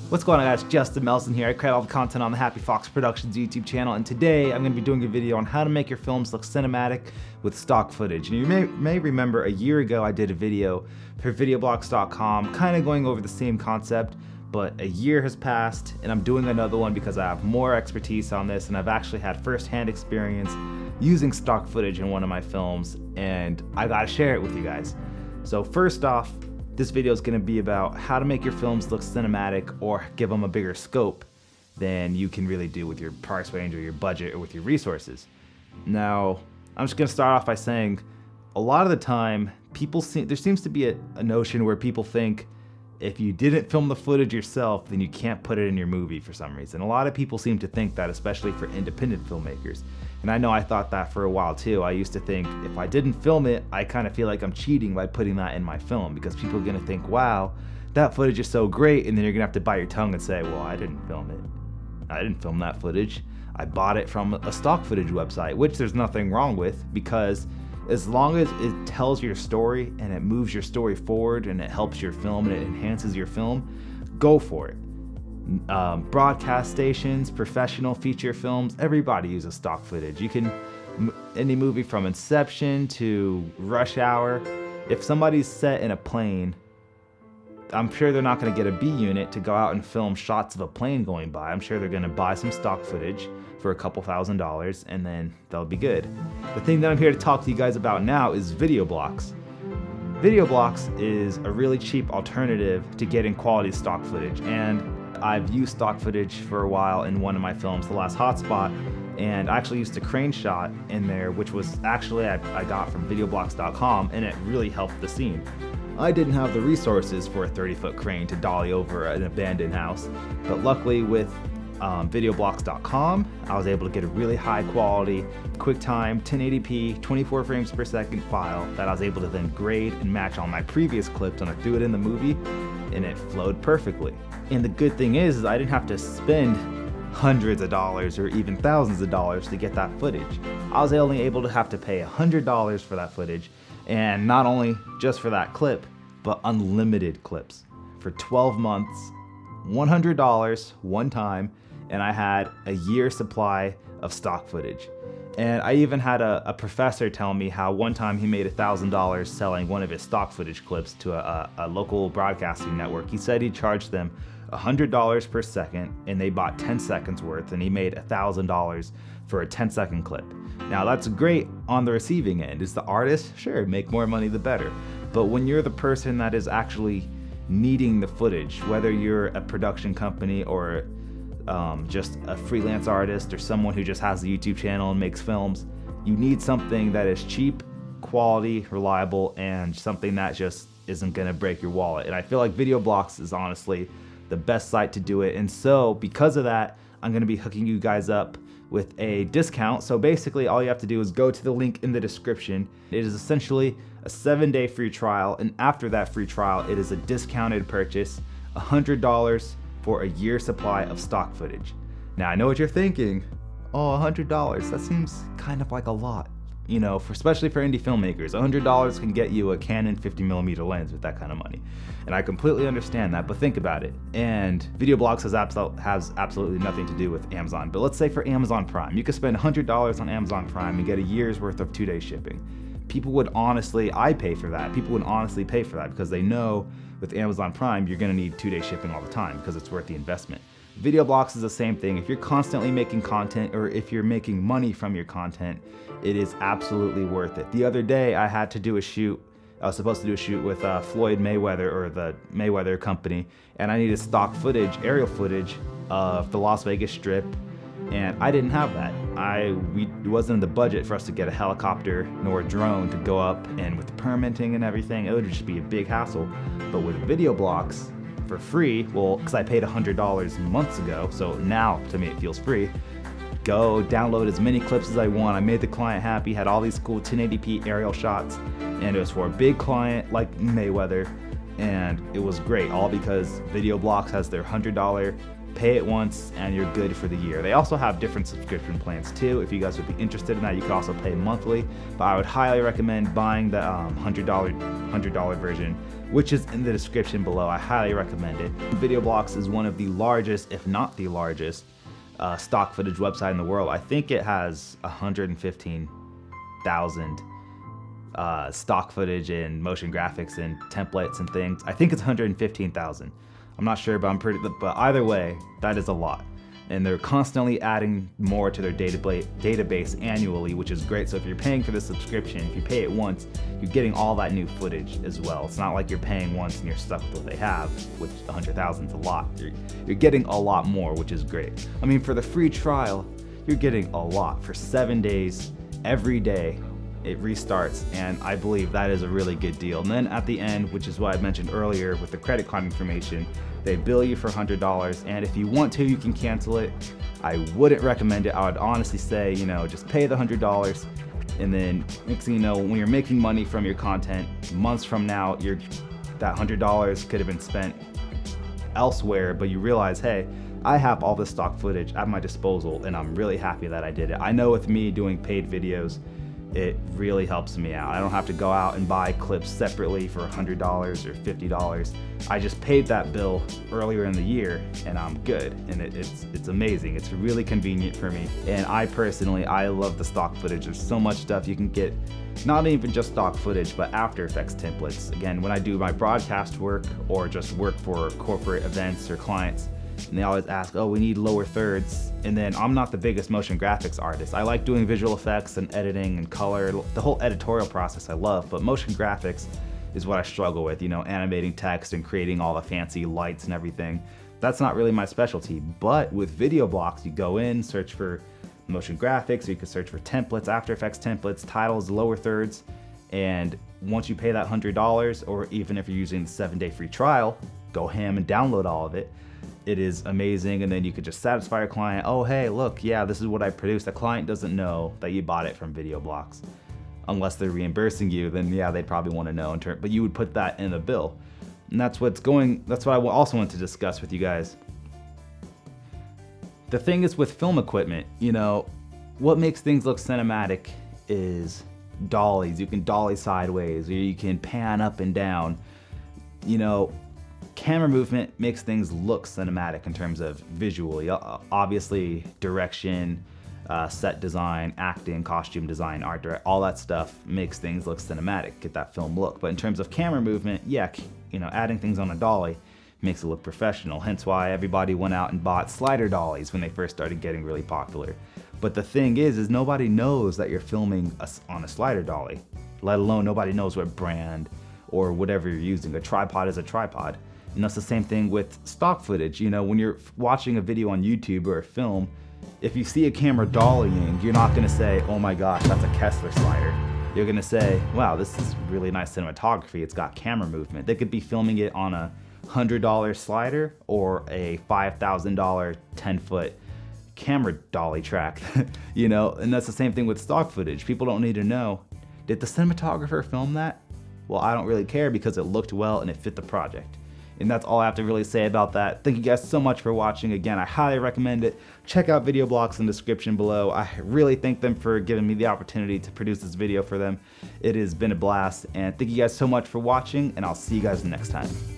What's going on, guys? Justin Melson here. I create all the content on the Happy Fox Productions YouTube channel, and today I'm going to be doing a video on how to make your films look cinematic with stock footage. And you may remember a year ago I did a video for Videoblocks.com kind of going over the same concept, but a year has passed and I'm doing another one because I have more expertise on this and I've actually had first-hand experience using stock footage in one of my films, and I gotta share it with you guys. So first off, this video is going to be about how to make your films look cinematic or give them a bigger scope than you can really do with your price range or your budget or with your resources. Now, I'm just going to start off by saying a lot of the time, there seems to be a notion where people think if you didn't film the footage yourself, then you can't put it in your movie for some reason. A lot of people seem to think that, especially for independent filmmakers. And I know I thought that for a while too. I used to think if I didn't film it, I kind of feel like I'm cheating by putting that in my film, because people are gonna think, wow, that footage is so great, and then you're gonna have to bite your tongue and say, well, I didn't film it. I didn't film that footage. I bought it from a stock footage website, which there's nothing wrong with, because as long as it tells your story and it moves your story forward and it helps your film and it enhances your film, go for it. Broadcast stations, professional feature films, everybody uses stock footage. You can, any movie from Inception to Rush Hour, if somebody's set in a plane, I'm sure they're not going to get a B unit to go out and film shots of a plane going by. I'm sure they're going to buy some stock footage for a couple $1,000s and then they'll be good. The thing that I'm here to talk to you guys about now is Videoblocks. Videoblocks is a really cheap alternative to getting quality stock footage, and I've used stock footage for a while in one of my films, The Last Hotspot, and I actually used a crane shot in there, which was actually I got from Videoblocks.com, and it really helped the scene. I didn't have the resources for a 30-foot crane to dolly over an abandoned house, but luckily with Videoblocks.com, I was able to get a really high quality, QuickTime 1080p, 24 frames per second file that I was able to then grade and match on my previous clips, and I threw it in the movie, and it flowed perfectly. And the good thing is I didn't have to spend hundreds of dollars or even thousands of dollars to get that footage. I was only able to have to pay $100 for that footage, and not only just for that clip, but unlimited clips for 12 months, $100 one time, and I had a year supply of stock footage. And I even had a professor tell me how one time he made $1,000 selling one of his stock footage clips to a local broadcasting network. He said he charged them $100 per second, and they bought 10 seconds worth, and he made $1,000 for a 10-second clip. Now that's great on the receiving end. Is the artist? Sure, make more money the better. But when you're the person that is actually needing the footage, whether you're a production company or just a freelance artist or someone who just has a YouTube channel and makes films, you need something that is cheap, quality, reliable, and something that just isn't gonna break your wallet. And I feel like Videoblocks is honestly the best site to do it. And so because of that, I'm gonna be hooking you guys up with a discount. So basically all you have to do is go to the link in the description. It is essentially a 7-day free trial, and after that free trial, it is a discounted purchase, $100 for a year supply of stock footage. Now I know what you're thinking, oh, $100, that seems kind of like a lot. You know, especially for indie filmmakers, $100 can get you a Canon 50mm lens with that kind of money. And I completely understand that, but think about it. And Videoblocks has absolutely nothing to do with Amazon. But let's say for Amazon Prime, you could spend $100 on Amazon Prime and get a year's worth of 2-day shipping. People would honestly, I pay for that. People would honestly pay for that because they know with Amazon Prime, you're gonna need 2-day shipping all the time because it's worth the investment. Videoblocks is the same thing. If you're constantly making content, or if you're making money from your content, it is absolutely worth it. The other day, I had to do a shoot. I was supposed to do a shoot with Floyd Mayweather, or the Mayweather company, and I needed stock footage, aerial footage of the Las Vegas Strip, and I didn't have that. It wasn't in the budget for us to get a helicopter nor a drone to go up, and with the permitting and everything, it would just be a big hassle. But with Videoblocks, for free, well, because I paid $100 months ago, so now to me it feels free. Go download as many clips as I want. I made the client happy, had all these cool 1080p aerial shots, and it was for a big client like Mayweather, and it was great, all because Videoblocks has their $100 pay it once and you're good for the year. They also have different subscription plans too. If you guys would be interested in that, you could also pay monthly, but I would highly recommend buying the $100 version, which is in the description below. I highly recommend it. Videoblocks is one of the largest, if not the largest, stock footage website in the world. I think it has 115,000 stock footage and motion graphics and templates and things. I think it's 115,000. I'm not sure, but but either way, that is a lot. And they're constantly adding more to their database annually, which is great. So if you're paying for the subscription, if you pay it once, you're getting all that new footage as well. It's not like you're paying once and you're stuck with what they have, which 100,000 is a lot. You're getting a lot more, which is great. I mean, for the free trial, you're getting a lot. For 7 days, every day, it restarts, and I believe that is a really good deal. And then at the end, which is what I mentioned earlier with the credit card information, they bill you for $100, and if you want to, you can cancel it. I wouldn't recommend it. I would honestly say, just pay the $100, and then next thing you know, when you're making money from your content, months from now, that $100 could have been spent elsewhere, but you realize, hey, I have all this stock footage at my disposal, and I'm really happy that I did it. I know with me doing paid videos, it really helps me out. I don't have to go out and buy clips separately for $100 or $50. I just paid that bill earlier in the year and I'm good. And it's amazing. It's really convenient for me. And I love the stock footage. There's so much stuff you can get, not even just stock footage, but After Effects templates. Again, when I do my broadcast work or just work for corporate events or clients, and they always ask, oh, we need lower thirds. And then I'm not the biggest motion graphics artist. I like doing visual effects and editing and color, the whole editorial process I love, but motion graphics is what I struggle with, animating text and creating all the fancy lights and everything. That's not really my specialty, but with Videoblocks, you go in, search for motion graphics, or you can search for templates, After Effects templates, titles, lower thirds, and once you pay that $100, or even if you're using the 7-day free trial, go ham and download all of it. It is amazing, and then you could just satisfy your client. Oh, hey, look, yeah, this is what I produced. The client doesn't know that you bought it from Videoblocks. Unless they're reimbursing you, then yeah, they'd probably want to know, but you would put that in the bill. And that's what I also want to discuss with you guys. The thing is with film equipment, what makes things look cinematic is dollies. You can dolly sideways, or you can pan up and down. Camera movement makes things look cinematic in terms of visually. Obviously, direction, set design, acting, costume design, art direction, all that stuff makes things look cinematic, get that film look. But in terms of camera movement, yeah, adding things on a dolly makes it look professional. Hence why everybody went out and bought slider dollies when they first started getting really popular. But the thing is nobody knows that you're filming on a slider dolly, let alone nobody knows what brand or whatever you're using. A tripod is a tripod. And that's the same thing with stock footage. When you're watching a video on YouTube or a film, if you see a camera dollying, you're not gonna say, oh my gosh, that's a Kessler slider. You're gonna say, wow, this is really nice cinematography. It's got camera movement. They could be filming it on a $100 slider or a $5,000 10-foot camera dolly track, and that's the same thing with stock footage. People don't need to know, did the cinematographer film that? Well, I don't really care because it looked well and it fit the project. And that's all I have to really say about that. Thank you guys so much for watching. Again, I highly recommend it. Check out Videoblocks in the description below. I really thank them for giving me the opportunity to produce this video for them. It has been a blast, and thank you guys so much for watching, and I'll see you guys next time.